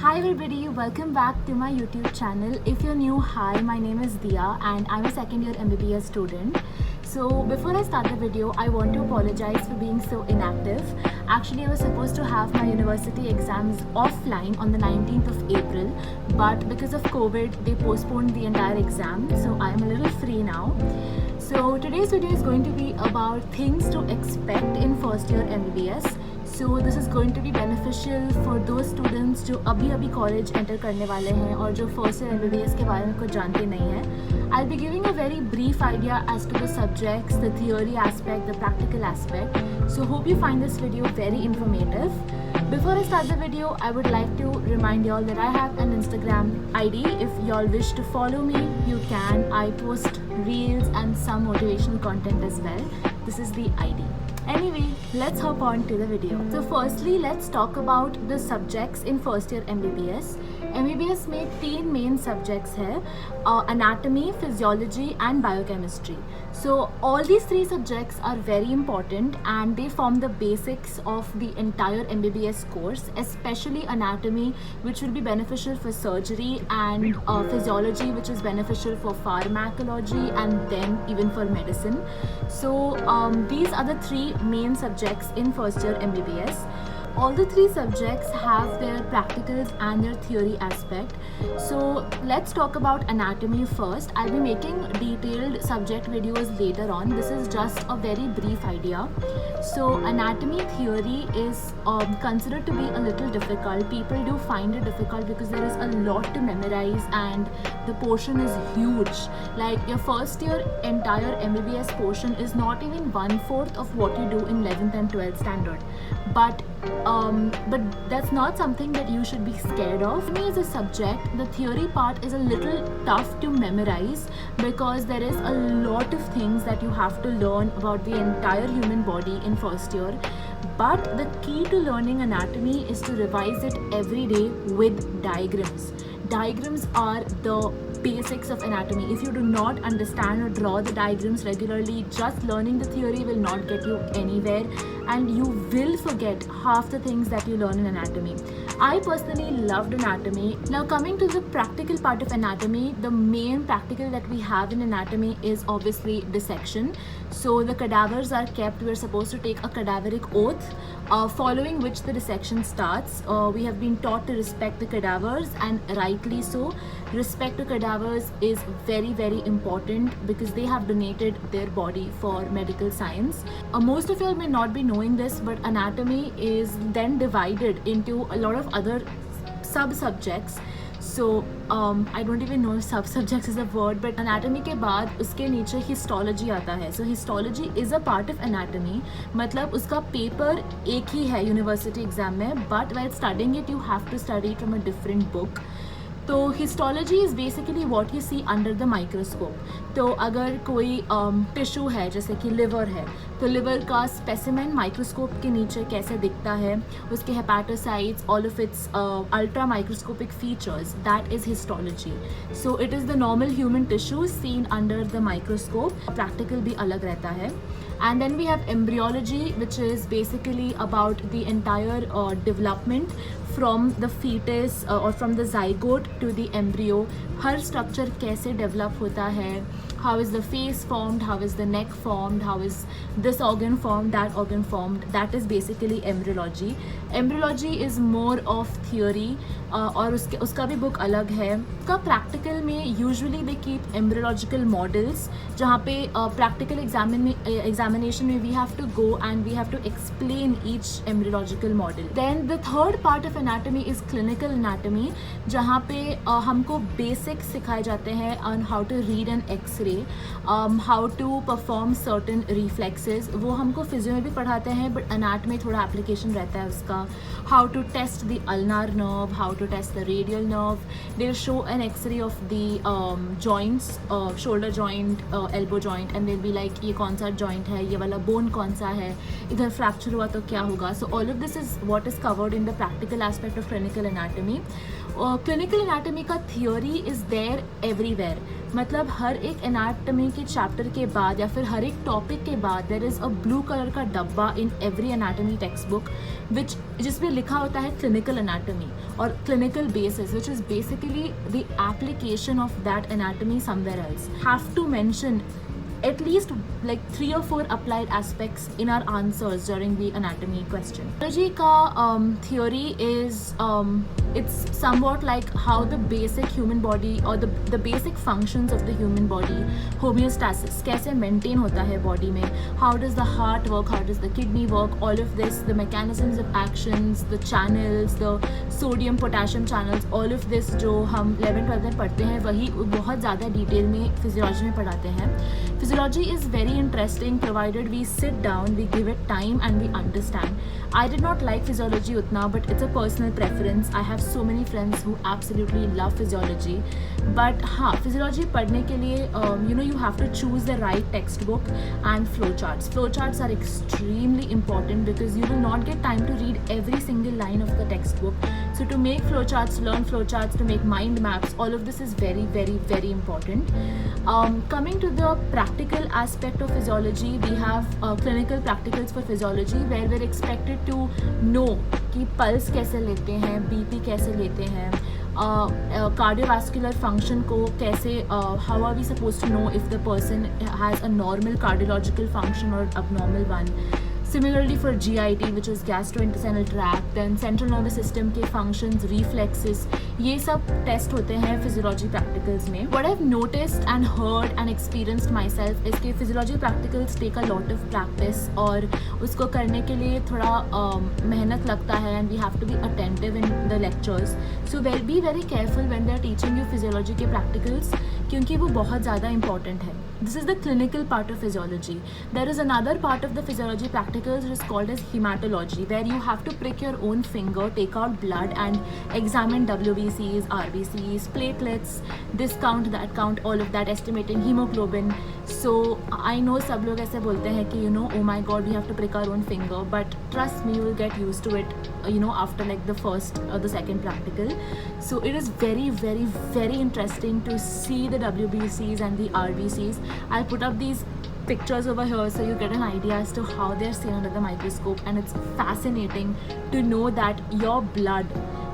Hi everybody, welcome back to my YouTube channel. If you're new, hi, my name is Dia and I'm a second year MBBS student. So before I start the video, I want to apologize for being so inactive. Actually, I was supposed to have my university exams offline on the 19th of April, but because of COVID, they postponed the entire exam. So I'm a little free now. So today's video is going to be about things to expect in first year MBBS. So this is going to be beneficial for those students जो अभी college enter करने वाले हैं और जो first year MBBS के बारे में कुछ जानते नहीं हैं. I'll be giving a very brief idea as to the subjects, the theory aspect, the practical aspect. So hope you find this video very informative. Before I start the video, I would like to remind y'all that I have an Instagram ID. If y'all wish to follow me, you can. I post reels and some motivational content as well. This is the ID. Anyway, let's hop on to the video. So firstly, let's talk about the subjects in first year MBBS. MBBS में तीन main subjects है, anatomy, physiology and biochemistry. So all these three subjects are very important and they form the basics of the entire MBBS course, especially anatomy, which will be beneficial for surgery, and physiology, which is beneficial for pharmacology and then even for medicine. So these are the three main subjects in first year MBBS. All the three subjects have their practicals and their theory aspect. So let's talk about anatomy first. I'll be making detailed subject videos later on. This is just a very brief idea. So anatomy theory is considered to be a little difficult. People do find it difficult because there is a lot to memorize and the portion is huge. Like your first year entire MBBS portion is not even 1/4 of what you do in 11th and 12th standard. But that's not something that you should be scared of. For me, as a subject, the theory part is a little tough to memorize because there is a lot of things that you have to learn about the entire human body in first year. But the key to learning anatomy is to revise it every day with diagrams. Diagrams are the basics of anatomy. If you do not understand or draw the diagrams regularly, just learning the theory will not get you anywhere and you will forget half the things that you learn in anatomy. I personally loved anatomy. Now coming to the practical part of anatomy, the main practical that we have in anatomy is obviously dissection. So the cadavers are kept. We are supposed to take a cadaveric oath, following which the dissection starts. We have been taught to respect the cadavers, and rightly so. Respect to cadavers is very, very important because they have donated their body for medical science. Most of you may not be knowing this, but anatomy is then divided into a lot of other sub-subjects. So I don't even know if sub-subjects is a word, but anatomy के बाद उसके नीचे histology आता है. So histology is a part of anatomy. मतलब उसका paper एक ही है university exam में, but while studying it you have to study it from a different book. तो histology is basically what you see under the microscope. तो अगर कोई tissue है जैसे कि लिवर है, तो लिवर का स्पेसिमेन माइक्रोस्कोप के नीचे कैसे दिखता है, उसके hepatocytes, all of its ultra microscopic features, that is histology. So it is the normal human tissue seen under the microscope. Practical भी अलग रहता है. And then we have embryology, which is basically about the entire development from the fetus or from the zygote to the embryo. Her structure कैसे develop होता है, how is the face formed, how is the neck formed, how is this organ formed, that organ formed. That is basically embryology. Embryology is more of theory और उसका भी book अलग है. उसका practical में usually they keep embryological models, जहाँ पे practical examination में we have to go and we have to explain each embryological model. Then the third part of anatomy is clinical anatomy, जहाँ पे हमको basics सिखाए जाते हैं on how to read an X-ray, how to perform certain reflexes. वो हमको physio में भी पढ़ाते हैं, but anatomy में थोड़ा application रहता है उसका. How to test the ulnar nerve, how to test the radial nerve. They'll show an X-ray of the joints, shoulder joint, elbow joint, and they'll be like ये कौन सा joint है, ये वाला bone कौन सा है, इधर fracture हुआ तो क्या होगा. So all of this is what is covered in the practical aspect of clinical anatomy. Clinical anatomy का theory is there everywhere. मतलब हर एक एनाटमी के चैप्टर के बाद या फिर हर एक टॉपिक के बाद there is a blue colour का डब्बा in every anatomy text book जिसमें लिखा होता है क्लिनिकल एनाटमी और clinical basis, which is basically the application of that anatomy somewhere else. Have to mention at least like 3 or 4 applied aspects in our answers during the anatomy question. Biology ka theory is it's somewhat like how the basic human body or the basic functions of the human body, homeostasis कैसे maintain होता है body में, how does the heart work, how does the kidney work, all of this, the mechanisms of actions, the channels, the sodium potassium channels, all of this जो हम 11th-12th में पढ़ते हैं वही बहुत ज़्यादा डिटेल में फिजियोलॉजी में पढ़ाते हैं. Physiology is very interesting provided we sit down, we give it time and we understand. I did not like physiology utna, but it's a personal preference. I have so many friends who absolutely love physiology. But हाँ, physiology पढ़ने के लिए you have to choose the right textbook and flowcharts. Flowcharts are extremely important because you will not get time to read every single line of the textbook. So to make flowcharts, learn flowcharts, to make mind maps, all of this is very, very, very important. Coming to the practical aspect of physiology, we have clinical practicals for physiology where we're expected to know कि pulse कैसे लेते हैं, BP कैसे लेते हैं, cardiovascular function को कैसे, how are we supposed to know if the person has a normal cardiological function or abnormal one. Similarly for GIT, which is gastrointestinal tract, then central nervous system के functions, reflexes, ये सब test होते हैं physiology practicals में. What I've noticed and heard and experienced myself is कि physiology practicals take a lot of practice और उसको करने के लिए थोड़ा मेहनत लगता है and we have to be attentive in the lectures. So be very careful when they are teaching you physiology के प्रैक्टिकल्स क्योंकि वो बहुत ज़्यादा इंपॉर्टेंट है. This is the clinical part of physiology. There is another part of the physiology practicals which is called as hematology, where you have to prick your own finger, take out blood and examine WBCs, RBCs, platelets, this count, that count, all of that, estimating hemoglobin. So I know सब लोग ऐसे बोलते हैं कि oh my god, we have to prick our own finger, but trust me, you will get used to it after like the first or the second practical. So it is very, very, very interesting to see the WBCs and the RBCs. I'll put up these pictures over here so you get an idea as to how they're seen under the microscope, and it's fascinating to know that your blood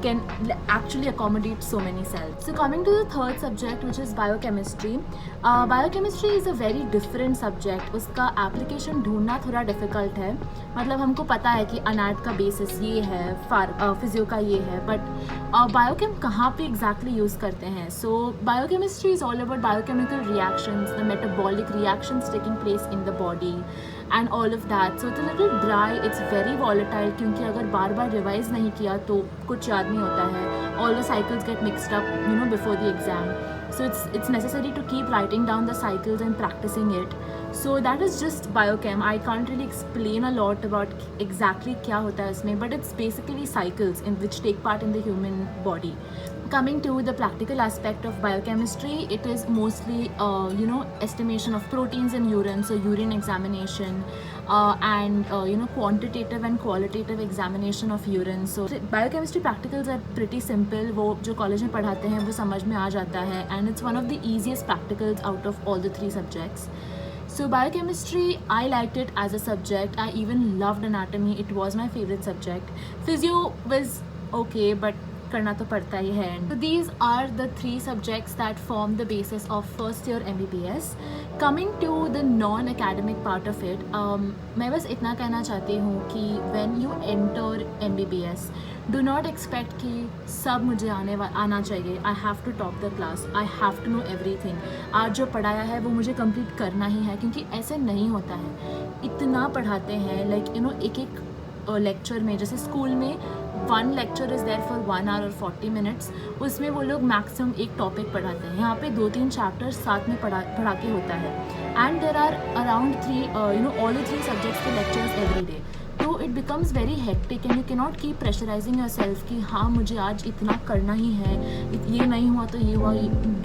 can actually accommodate so many cells. So coming to the third subject, which is biochemistry. Biochemistry is a very different subject. उसका application ढूंढना थोड़ा difficult है. मतलब हमको पता है कि अनाट का basis ये है, फिजियो का ये है, but biochem कहाँ पे exactly use करते हैं. So biochemistry is all about biochemical reactions, the metabolic reactions taking place in the body and all of that. So it's a little dry, it's very volatile क्योंकि अगर बार बार revise नहीं किया तो कुछ याद नहीं होता है. All the cycles get mixed up before the exam. So it's necessary to keep writing down the cycles and practicing it. So that is just biochem. I can't really explain a lot about exactly क्या होता है इसमें, but it's basically cycles in which take part in the human body. Coming to the practical aspect of biochemistry, it is mostly estimation of proteins in urine, so urine examination, and quantitative and qualitative examination of urine. So biochemistry practicals are pretty simple. वो जो college में पढ़ाते हैं वो समझ में आ जाता है, and it's one of the easiest practicals out of all the 3 subjects. So biochemistry, I liked it as a subject. I even loved anatomy. It was my favorite subject. Physio was okay, but करना तो पड़ता ही है. So these are the 3 subjects that form the basis of first year MBBS. Coming to the non-academic part of it, मैं बस इतना कहना चाहती हूँ कि when you enter MBBS, do not expect कि सब मुझे आना चाहिए. I have to top the class. I have to know everything. आज जो पढ़ाया है वो मुझे complete करना ही है, क्योंकि ऐसे नहीं होता है. इतना पढ़ाते हैं like एक लेक्चर में, जैसे स्कूल में 1 lecture is there for 1 hour or 40 minutes, उसमें वो लोग मैक्सिमम एक टॉपिक पढ़ाते हैं. यहाँ पे 2-3 चैप्टर्स साथ में पढ़ा के होता है. And there are around 3 all the 3 subjects के lectures every day. तो it becomes very hectic and you can not keep pressurising your self कि हाँ मुझे आज इतना करना ही है, ये नहीं हुआ तो ये हुआ.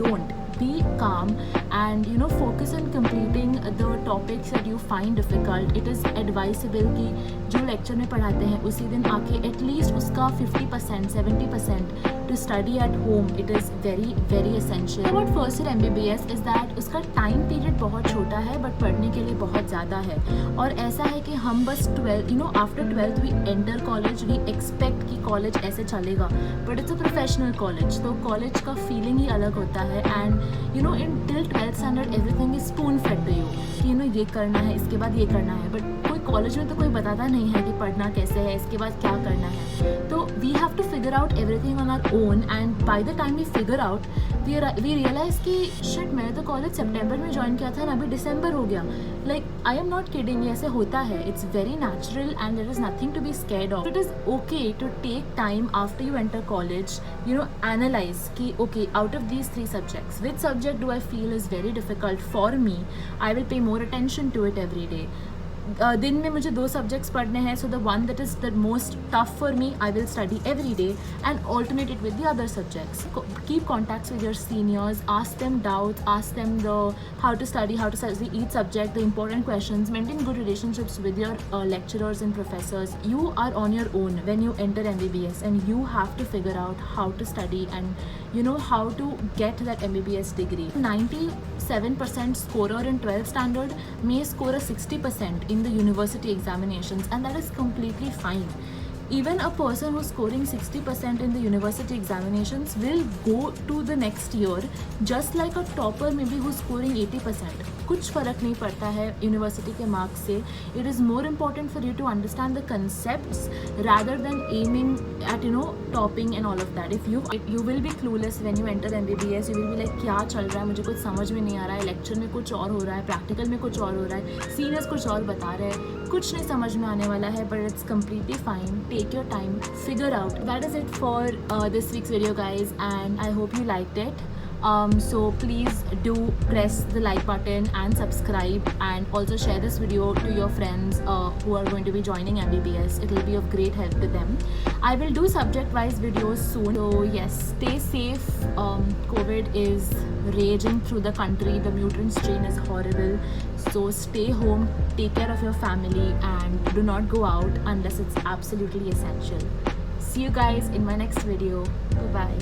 Don't be calm and focus on completing the topics that you find difficult. It is advisable कि जो lecture में पढ़ाते हैं उसी दिन आके at least उसका 50%, 70% to study at home, it is very very essential. About first year MBBS is that उसका time period बहुत छोटा है but पढ़ने के लिए बहुत ज़्यादा है. और ऐसा है कि हम बस 12 after 12th we enter college, we expect कि college ऐसे चलेगा, but it's a professional college, तो college का feeling ही अलग होता है. And in till 12th standard everything is spoon fed to you कि ये करना है, इसके बाद ये करना है, but कोई कॉलेज में तो कोई बताता नहीं है कि पढ़ना कैसे है, इसके बाद क्या करना है. तो we have to figure out everything on our own, and by the time we figure out we realise कि शिट, मैंने तो कॉलेज सितंबर में ज्वाइन किया था ना, अभी दिसंबर हो गया. Like I am not kidding, ऐसे होता है. It's very natural and there is nothing to be scared of. It is okay to take time after you enter college, analyse कि okay, out of these 3 subjects, which subject do I feel is very difficult for me? I will pay more attention to it every day. दिन में मुझे 2 subjects पढ़ने हैं, so the one that is the most tough for me I will study every day and alternate it with the other subjects. Keep contacts with your seniors, ask them doubts, ask them the how to study each subject, the important questions, maintain good relationships with your lecturers and professors. You are on your own when you enter MBBS and you have to figure out how to study and how to get that MBBS degree. 97% scorer in 12th standard may score a 60% in the university examinations, and that is completely fine. Even a person who's scoring 60% in the university examinations will go to the next year just like a topper maybe who's scoring 80%. कुछ फ़र्क नहीं पड़ता है university के marks से. It is more important for you to understand the concepts rather than aiming at topping and all of that. If you will be clueless when you enter MBBS. You will be like, क्या चल रहा है, मुझे कुछ समझ में नहीं आ रहा है, लेक्चर में कुछ और हो रहा है, प्रैक्टिकल में कुछ और हो रहा है, सीनियर्स कुछ और बता रहे हैं, कुछ नहीं समझ में आने वाला है, but it's completely fine. Take your time, figure out. That is it for this week's video, guys, and I hope you liked it. So please do press the like button and subscribe, and also share this video to your friends who are going to be joining MBBS. It will be of great help to them. I will do subject wise videos soon, so yes, stay safe. COVID is raging through the country. The mutant strain is horrible, so stay home, take care of your family, and do not go out unless it's absolutely essential. See you guys in my next video. Bye bye.